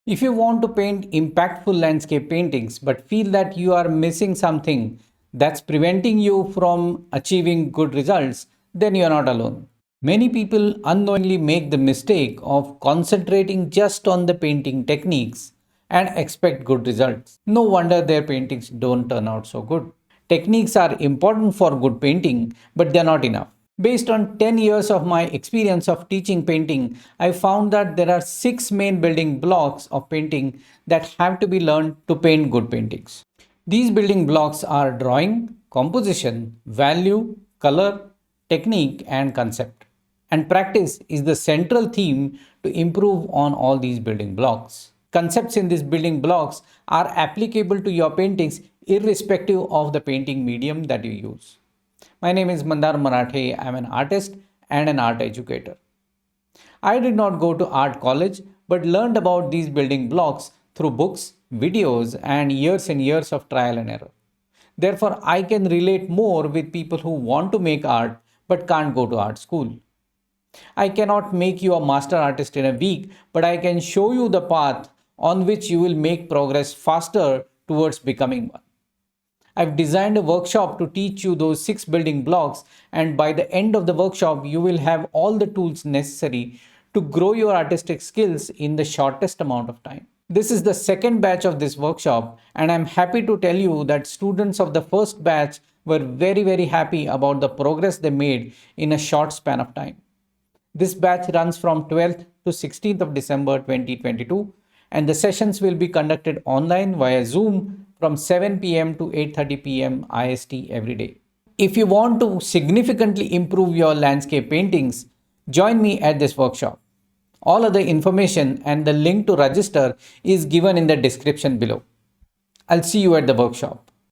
If you want to paint impactful landscape paintings but feel that you are missing something that's preventing you from achieving good results, then you are not alone. Many people unknowingly make the mistake of concentrating just on the painting techniques and expect good results. No wonder their paintings don't turn out so good. Techniques are important for good painting, but they're not enough. Based on 10 years of my experience of teaching painting, I found that there are 6 main building blocks of painting that have to be learned to paint good paintings. These building blocks are drawing, composition, value, color, technique, and concept. And practice is the central theme to improve on all these building blocks. Concepts in these building blocks are applicable to your paintings irrespective of the painting medium that you use. My name is Mandar Marathe. I am an artist and an art educator. I did not go to art college but learned about these building blocks through books, videos, and years of trial and error. Therefore, I can relate more with people who want to make art but can't go to art school. I cannot make you a master artist in a week, but I can show you the path on which you will make progress faster towards becoming one. I've designed a workshop to teach you those 6 building blocks, and by the end of the workshop, you will have all the tools necessary to grow your artistic skills in the shortest amount of time. This is the second batch of this workshop, and I'm happy to tell you that students of the first batch were very happy about the progress they made in a short span of time. This batch runs from 12th to 16th of December 2022, and the sessions will be conducted online via Zoom from 7 p.m. to 8:30 p.m. IST every day. If you want to significantly improve your landscape paintings, join me at this workshop. All other information and the link to register is given in the description below. I'll see you at the workshop.